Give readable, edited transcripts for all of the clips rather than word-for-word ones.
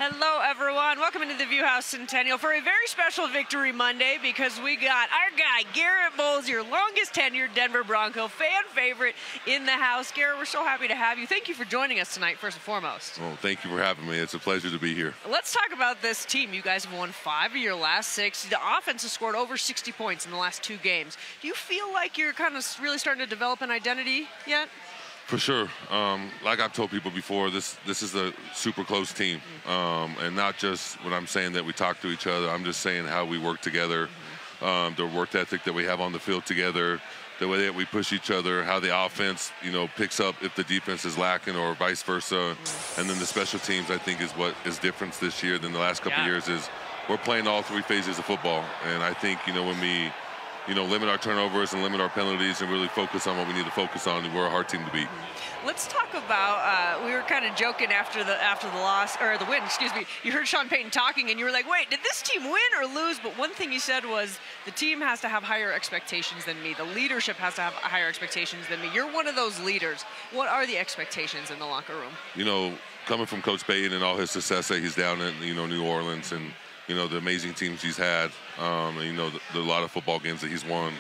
Hello, everyone. Welcome into the Viewhouse Centennial for a very special Victory Monday because we got our guy, Garett Bolles, your longest tenured Denver Bronco fan favorite in the house. Garett, we're so happy to have you. Thank you for joining us tonight, first and foremost. Well, thank you for having me. It's a pleasure to be here. Let's talk about this team. You guys have won 5 of your last 6. The offense has scored over 60 points in the last 2 games. Do you feel like you're kind of really starting to develop an identity yet? For sure. Like I've told people before, this is a super close team. And not just when I'm saying that we talk to each other, I'm just saying how we work together, the work ethic that we have on the field together, the way that we push each other, how the offense, picks up if the defense is lacking or vice versa. And then the special teams, I think, is what is different this year than the last couple of years is we're playing all 3 phases of football. And I think, when we limit our turnovers and limit our penalties and really focus on what we need to focus on, we're a hard team to beat. Let's talk about, we were kind of joking after the loss, or the win, excuse me. You heard Sean Payton talking and you were like, wait, did this team win or lose? But one thing you said was the team has to have higher expectations than me. The leadership has to have higher expectations than me. You're one of those leaders. What are the expectations in the locker room? Coming from Coach Payton and all his success that he's down in, New Orleans and, the amazing teams he's had, and, the lot of football games that he's won,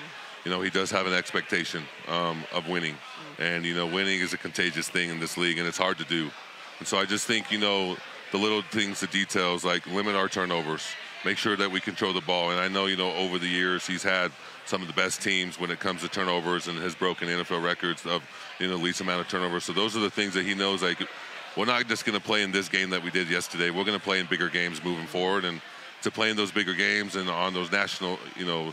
he does have an expectation of winning. And, winning is a contagious thing in this league, and it's hard to do. And so I just think, the little things, the details, like limit our turnovers, make sure that we control the ball. And I know, over the years he's had some of the best teams when it comes to turnovers and has broken NFL records of, least amount of turnovers. So those are the things that he knows, like, we're not just going to play in this game that we did yesterday. We're going to play in bigger games moving forward. And to play in those bigger games and on those national,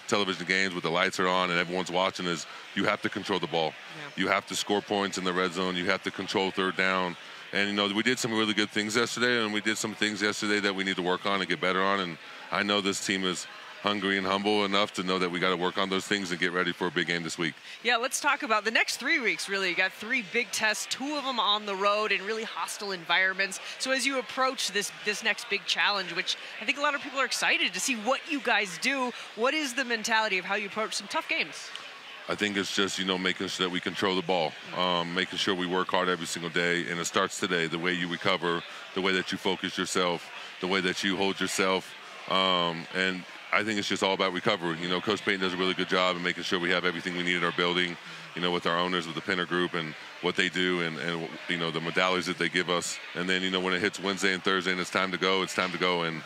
television games with the lights are on and everyone's watching is you have to control the ball. Yeah. You have to score points in the red zone. You have to control third down. And, we did some really good things yesterday, and we did some things yesterday that we need to work on and get better on. And I know this team is hungry and humble enough to know that we got to work on those things and get ready for a big game this week. Yeah, let's talk about the next 3 weeks, really. You got 3 big tests, 2 of them on the road in really hostile environments. So as you approach this next big challenge, which I think a lot of people are excited to see what you guys do, what is the mentality of how you approach some tough games? I think it's just, making sure that we control the ball, making sure we work hard every single day. And it starts today, the way you recover, the way that you focus yourself, the way that you hold yourself. And I think it's just all about recovery. Coach Payton does a really good job in making sure we have everything we need in our building, with our owners, with the Pinner Group and what they do and the modalities that they give us. And then, when it hits Wednesday and Thursday and it's time to go, it's time to go. And,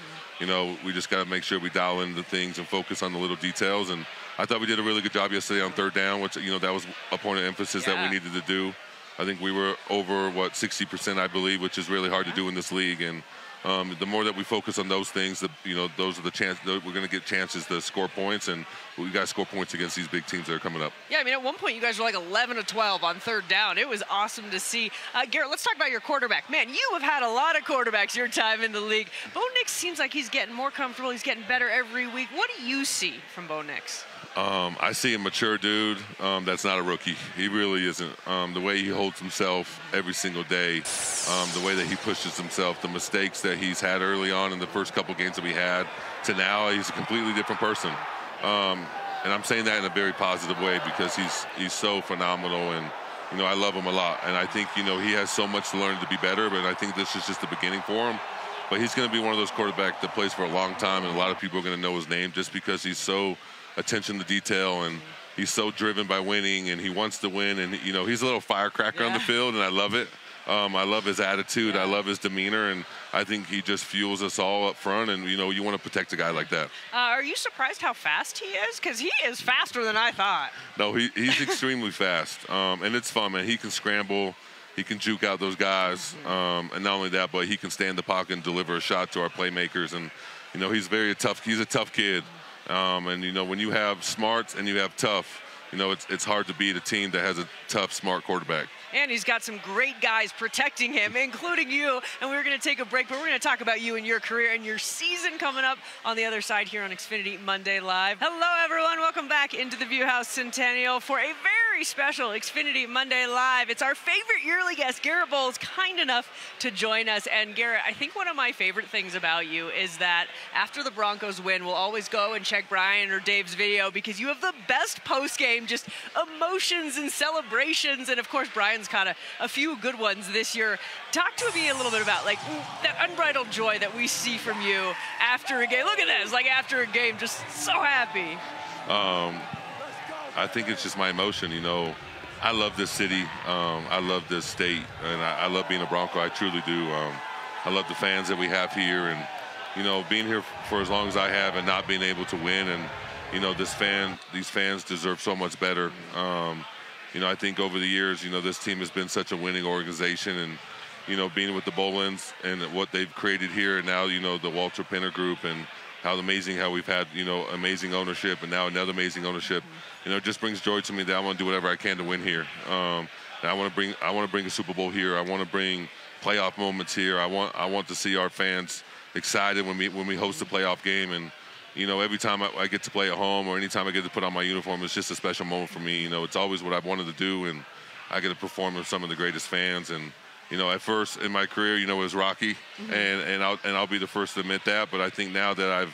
we just got to make sure we dial in the things and focus on the little details. And I thought we did a really good job yesterday on third down, which, that was a point of emphasis that we needed to do. I think we were over, 60%, I believe, which is really hard to do in this league. And the more that we focus on those things, those are the chances. We're going to get chances to score points, and we got to score points against these big teams that are coming up. Yeah, I mean, at one point you guys were like 11 of 12 on third down. It was awesome to see. Garett, let's talk about your quarterback. Man, you have had a lot of quarterbacks your time in the league. Bo Nix seems like he's getting more comfortable. He's getting better every week. What do you see from Bo Nix? I see a mature dude that's not a rookie. He really isn't. The way he holds himself every single day, the way that he pushes himself, the mistakes that he's had early on in the first couple games that we had to now, he's a completely different person. And I'm saying that in a very positive way because he's so phenomenal, and I love him a lot. And I think he has so much to learn to be better, but I think this is just the beginning for him. But he's going to be one of those quarterbacks that plays for a long time, and a lot of people are going to know his name just because he's so attention to detail and he's so driven by winning and he wants to win, and he's a little firecracker on the field, and I love it. I love his attitude. I love his demeanor, and I think he just fuels us all up front, and you want to protect a guy like that. Are you surprised how fast he is? Because he is faster than I thought. No, he's extremely fast, and it's fun, man. He can scramble. He can juke out those guys, and not only that, but he can stay in the pocket and deliver a shot to our playmakers, and he's he's a tough kid. And, when you have smarts and you have tough, it's hard to beat a team that has a tough, smart quarterback. And he's got some great guys protecting him, including you. And we're going to take a break, but we're going to talk about you and your career and your season coming up on the other side here on Xfinity Monday Live. Hello, everyone. Welcome back into the Viewhouse Centennial for a very special Xfinity Monday Live. It's our favorite yearly guest, Garett Bolles, kind enough to join us. And Garett, I think one of my favorite things about you is that after the Broncos win, we'll always go and check Brian or Dave's video because you have the best post-game, just emotions and celebrations. And, of course, Brian's fans caught a few good ones this year. Talk to me a little bit about like that unbridled joy that we see from you after a game. Look at this, like after a game, just so happy. I think it's just my emotion, you know. I love this city. I love this state, and I love being a Bronco. I truly do. I love the fans that we have here, and you know, being here for as long as I have and not being able to win, and you know, these fans deserve so much better. You know, I think over the years, you know, this team has been such a winning organization, and you know, being with the Bolles and what they've created here, and now you know the Walter Penner Group, and how amazing how we've had, you know, amazing ownership, and now another amazing ownership. You know, it just brings joy to me that I want to do whatever I can to win here. And I want to bring a Super Bowl here. I want to bring playoff moments here. I want to see our fans excited when we host a playoff game. And you know, every time I get to play at home, or anytime I get to put on my uniform, it's just a special moment for me. You know, it's always what I've wanted to do, and I get to perform with some of the greatest fans. And you know, at first in my career, you know, it was rocky, and I'll be the first to admit that. But I think now that I've,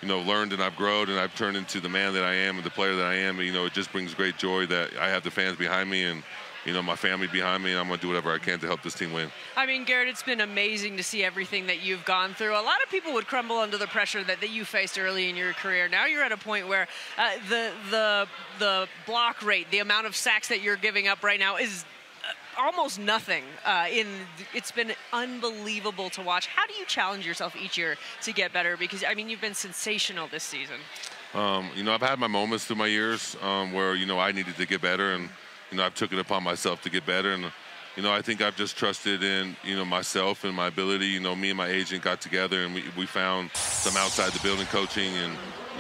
you know, learned and I've grown and I've turned into the man that I am and the player that I am, you know, it just brings great joy that I have the fans behind me and, you know, my family behind me, and I'm going to do whatever I can to help this team win. I mean, Garett, it's been amazing to see everything that you've gone through. A lot of people would crumble under the pressure that you faced early in your career. Now you're at a point where the block rate, the amount of sacks that you're giving up right now is almost nothing. It's been unbelievable to watch. How do you challenge yourself each year to get better? Because, I mean, you've been sensational this season. You know, I've had my moments through my years where, you know, I needed to get better, and, you know, I've took it upon myself to get better. And, you know, I think I've just trusted in, you know, myself and my ability. You know, me and my agent got together, and we found some outside the building coaching,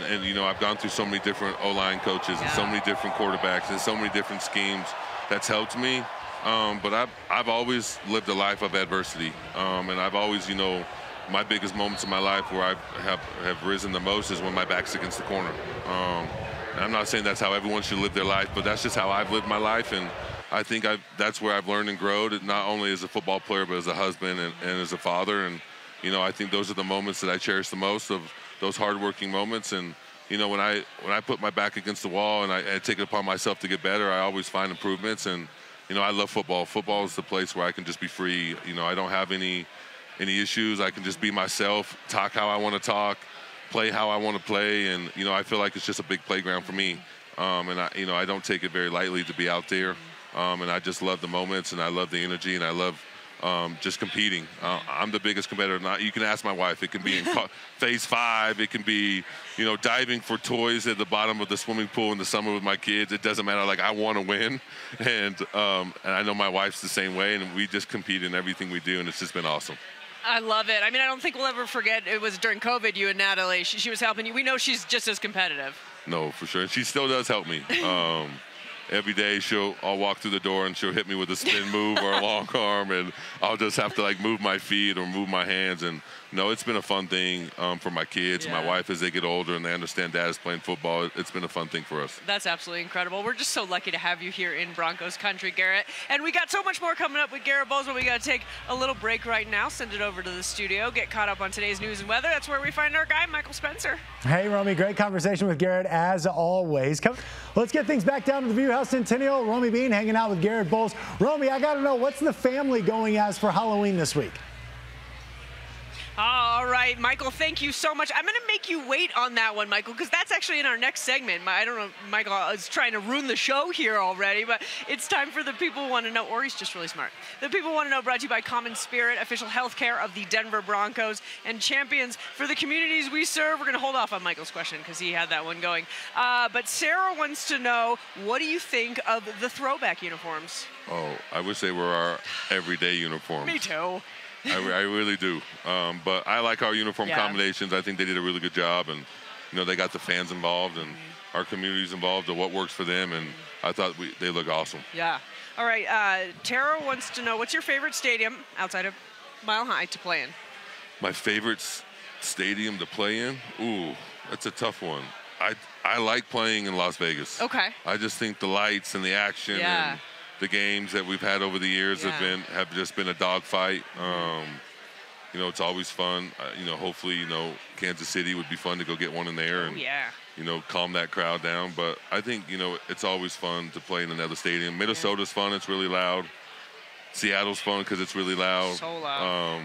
and you know, I've gone through so many different O-line coaches and so many different quarterbacks and so many different schemes. That's helped me. But I've always lived a life of adversity, and I've always, you know, my biggest moments in my life where I have risen the most is when my back's against the corner. And I'm not saying that's how everyone should live their life, but that's just how I've lived my life, and I think that's where I've learned and grown, not only as a football player, but as a husband and as a father. And, you know, I think those are the moments that I cherish the most, of those hardworking moments. And, you know, when I put my back against the wall and I take it upon myself to get better, I always find improvements. And, you know, I love football. Football is the place where I can just be free. You know, I don't have any issues. I can just be myself, talk how I want to talk, play how I want to play. And, you know, I feel like it's just a big playground for me. And, I don't take it very lightly to be out there. And I just love the moments, and I love the energy, and I love just competing. I'm the biggest competitor. You can ask my wife. It can be in phase 5. It can be, you know, diving for toys at the bottom of the swimming pool in the summer with my kids. It doesn't matter. Like, I want to win. And I know my wife's the same way, and we just compete in everything we do, and it's just been awesome. I love it. I mean, I don't think we'll ever forget it was during COVID, you and Natalie. She was helping you. We know she's just as competitive. No, for sure. And she still does help me. Every day I'll walk through the door and she'll hit me with a spin move or a long arm, and I'll just have to like move my feet or move my hands. And no, it's been a fun thing for my kids, and my wife as they get older and they understand Dad is playing football. It's been a fun thing for us. That's absolutely incredible. We're just so lucky to have you here in Broncos country, Garett. And we got so much more coming up with Garett Bolles, but we got to take a little break right now, send it over to the studio, get caught up on today's news and weather. That's where we find our guy, Michael Spencer. Hey, Romy, great conversation with Garett as always. Let's get things back down to the View House Centennial. Romy Bean hanging out with Garett Bolles. Romy, I got to know, what's the family going as for Halloween this week? All right, Michael, thank you so much. I'm going to make you wait on that one, Michael, because that's actually in our next segment. I don't know, Michael is trying to ruin the show here already, but it's time for the people who want to know, or he's just really smart. The people want to know, brought to you by Common Spirit, official health care of the Denver Broncos, and champions for the communities we serve. We're going to hold off on Michael's question because he had that one going. But Sarah wants to know, what do you think of the throwback uniforms? Oh, I wish they were our everyday uniforms. Me too. I really do. But I like our uniform combinations. I think they did a really good job, and you know, they got the fans involved and our communities involved in what works for them, and I thought they look awesome. Yeah. All right. Tara wants to know, what's your favorite stadium outside of Mile High to play in? My favorite stadium to play in? Ooh, that's a tough one. I like playing in Las Vegas. Okay. I just think the lights and the action and the games that we've had over the years have just been a dogfight. You know, it's always fun. You know, hopefully, you know, Kansas City would be fun to go get one in there and, you know, calm that crowd down. But I think, you know, it's always fun to play in another stadium. Minnesota's fun. It's really loud. Seattle's fun because it's really loud. So loud.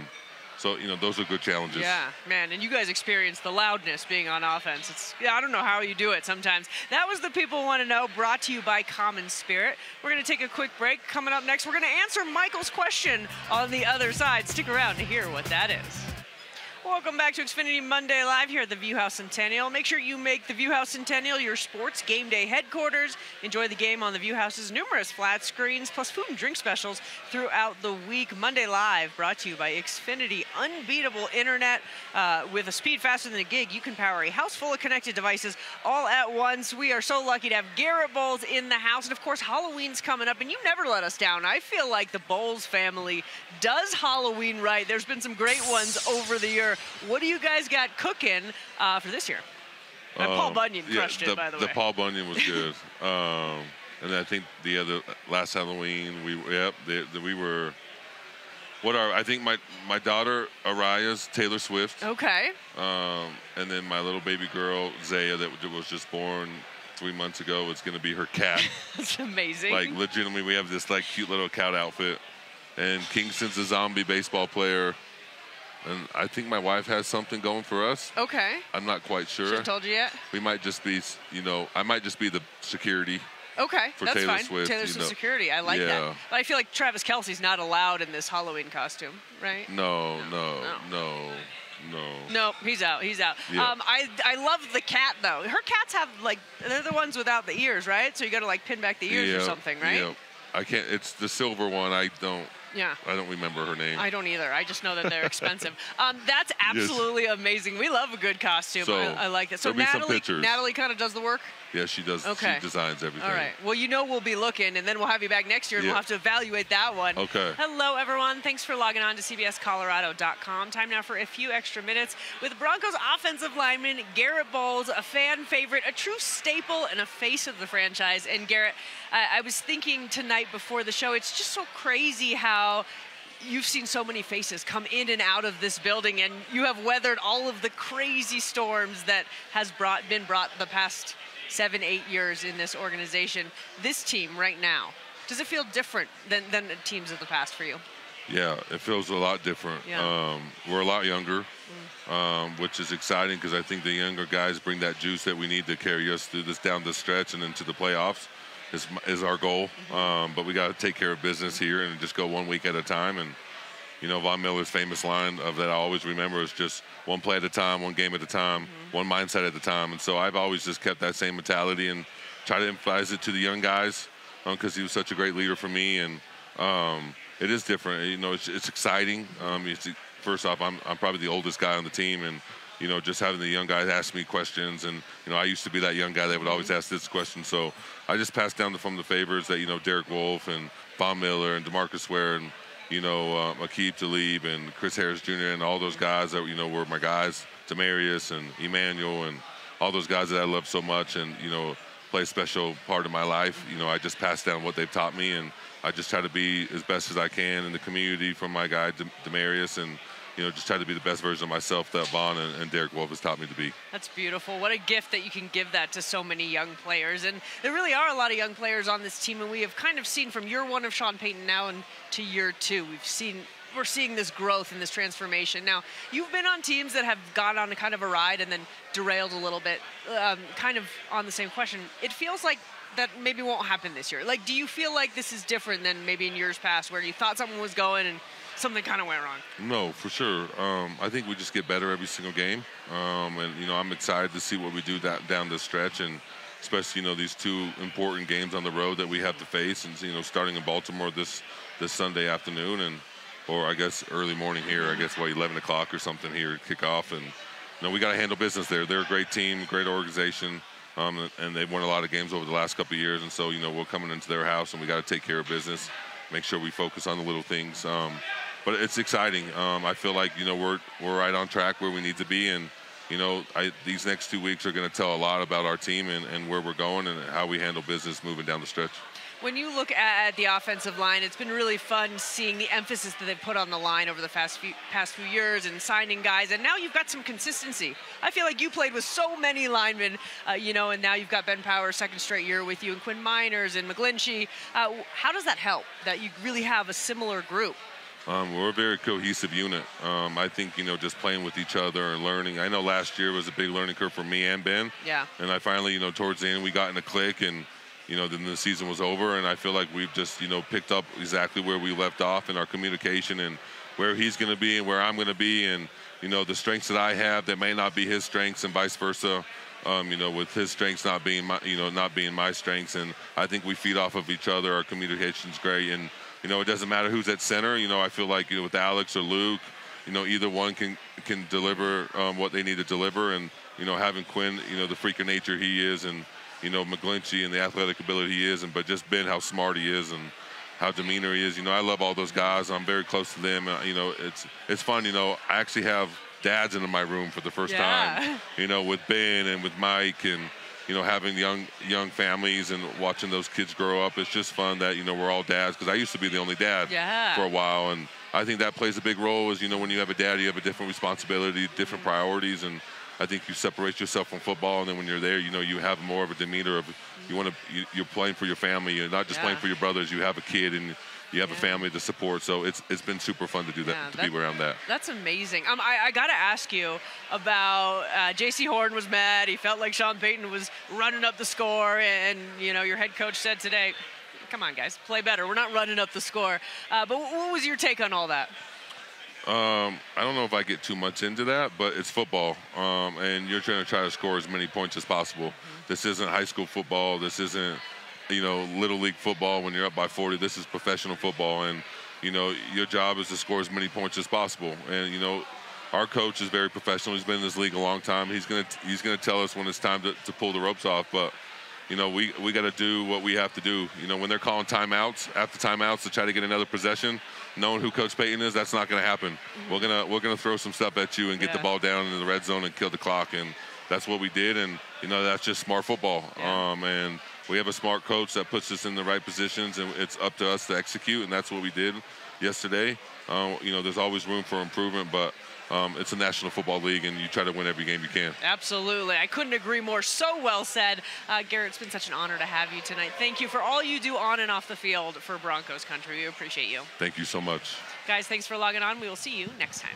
So, those are good challenges. Yeah, man, and you guys experience the loudness being on offense. I don't know how you do it sometimes. That was the People Want to Know, brought to you by Common Spirit. We're going to take a quick break. Coming up next, we're going to answer Michael's question on the other side. Stick around to hear what that is. Welcome back to Xfinity Monday Live here at the Viewhouse Centennial. Make sure you make the Viewhouse Centennial your sports game day headquarters. Enjoy the game on the Viewhouse's numerous flat screens, plus food and drink specials throughout the week. Monday Live, brought to you by Xfinity. Unbeatable internet with a speed faster than a gig. You can power a house full of connected devices all at once. We are so lucky to have Garett Bolles in the house. And, of course, Halloween's coming up, and you never let us down. I feel like the Bolles family does Halloween right. There's been some great ones over the year. What do you guys got cooking for this year? And Paul Bunyan crushed it, by the way. The Paul Bunyan was good. And I think the other last Halloween, we were. I think my daughter Araya's Taylor Swift. Okay. And then my little baby girl Zaya that was just born 3 months ago is going to be her cat. That's amazing. Like legitimately, we have this like cute little cat outfit. And Kingston's a zombie baseball player. And I think my wife has something going for us. Okay. I'm not quite sure. She hasn't told you yet? We might just be, I might just be the security. Okay, for that's Taylor fine. Swift, Taylor Swift security. I like that. But I feel like Travis Kelce's not allowed in this Halloween costume, right? No, he's out. Yeah. I love the cat though. Her cats have they're the ones without the ears, right? So you got to pin back the ears or something, right? Yeah. I can't. It's the silver one. I don't remember her name. I don't either. I just know that they're expensive. That's absolutely amazing. We love a good costume. So, I like that. So Natalie kind of does the work? Yeah, she does. Okay. She designs everything. All right. Well, we'll be looking, and then we'll have you back next year, and we'll have to evaluate that one. Okay. Hello, everyone. Thanks for logging on to CBSColorado.com. Time now for a few extra minutes with Broncos offensive lineman Garett Bolles, a fan favorite, a true staple, and a face of the franchise. And Garett, I was thinking tonight before the show, it's just so crazy how you've seen so many faces come in and out of this building, and you have weathered all of the crazy storms that has been brought the past 7-8 years in this organization. This team right now, does it feel different than the teams of the past for you? Yeah, it feels a lot different. Yeah. We're a lot younger, which is exciting because I think the younger guys bring that juice that we need to carry us through this down the stretch and into the playoffs is our goal. But we got to take care of business here and just go 1 week at a time. And, Von Miller's famous line that I always remember is just one play at a time, one game at a time, one mindset at a time. And so I've always just kept that same mentality and try to emphasize it to the young guys because he was such a great leader for me. And it is different. It's exciting. First off, I'm probably the oldest guy on the team, and just having the young guys ask me questions, and I used to be that young guy that would always ask this question. So I just passed down from the favors that Derek Wolfe and Von Miller and DeMarcus Ware and Aqib Talib and Chris Harris Jr. and all those guys that were my guys, Demarius and Emmanuel and all those guys that I love so much and play a special part of my life. I just passed down what they've taught me, and I just try to be as best as I can in the community from my guy Demarius and just try to be the best version of myself that Von and Derek Wolfe has taught me to be. That's beautiful. What a gift that you can give that to so many young players. And there really are a lot of young players on this team, and we have kind of seen from year one of Sean Payton now to year two, we're seeing this growth and this transformation. Now, you've been on teams that have gone on a kind of a ride and then derailed a little bit, kind of on the same question. It feels like that maybe won't happen this year. Do you feel like this is different than maybe in years past where you thought something was going and something kind of went wrong? No, for sure. I think we just get better every single game. And, I'm excited to see what we do down the stretch, and especially, these two important games on the road that we have to face. And, starting in Baltimore this Sunday afternoon or I guess early morning here, 11 o'clock or something here, kick off. And, we got to handle business there. They're a great team, great organization. And they've won a lot of games over the last couple of years. And so, we're coming into their house, and we got to take care of business, make sure we focus on the little things. But it's exciting. I feel like, we're right on track where we need to be. And, these next 2 weeks are going to tell a lot about our team and where we're going and how we handle business moving down the stretch. When you look at the offensive line, it's been really fun seeing the emphasis that they've put on the line over the past few years and signing guys, and now you've got some consistency. I feel like you played with so many linemen, and now you've got Ben Power, second straight year with you, and Quinn Miners and McGlinchey. How does that help, that you really have a similar group? We're a very cohesive unit. I think, just playing with each other and learning. I know last year was a big learning curve for me and Ben. Yeah. And I finally, towards the end, we got in a click, and then the season was over, and I feel like we've just, picked up exactly where we left off in our communication and where he's going to be and where I'm going to be, and, the strengths that I have that may not be his strengths and vice versa, with his strengths not being my strengths. And I think we feed off of each other. Our communication's great, and, it doesn't matter who's at center. I feel like, with Alex or Luke, either one can deliver what they need to deliver, and, having Quinn, the freak of nature he is, and, McGlinchey and the athletic ability he is, but just Ben, how smart he is and how demeanor he is. I love all those guys. I'm very close to them. It's fun. I actually have dads in my room for the first time, with Ben and with Mike, and, having young families and watching those kids grow up. It's just fun that, we're all dads, because I used to be the only dad for a while. And I think that plays a big role is, when you have a dad, you have a different responsibility, different priorities, and I think you separate yourself from football, and then when you're there, you have more of a demeanor of you're playing for your family. You're not just playing for your brothers. You have a kid, and you have a family to support. So it's been super fun to do that, to be around that. That's amazing. I got to ask you about J.C. Horn was mad. He felt like Sean Payton was running up the score, and your head coach said today, come on, guys, play better. We're not running up the score. But what was your take on all that? I don't know if I get too much into that, but it's football, and you're trying to score as many points as possible. This isn't high school football. This isn't, little league football when you're up by 40. This is professional football, and, your job is to score as many points as possible. And, our coach is very professional. He's been in this league a long time. He's gonna tell us when it's time to pull the ropes off, but we got to do what we have to do. When they're calling timeouts, after timeouts to try to get another possession, knowing who Coach Payton is, that's not going to happen. We're gonna throw some stuff at you and get the ball down into the red zone and kill the clock, and that's what we did. And that's just smart football. And we have a smart coach that puts us in the right positions, and it's up to us to execute, and that's what we did yesterday. There's always room for improvement, but it's a National Football League, and you try to win every game you can. Absolutely. I couldn't agree more. So well said. Garett, it's been such an honor to have you tonight. Thank you for all you do on and off the field for Broncos country. We appreciate you. Thank you so much. Guys, thanks for logging on. We will see you next time.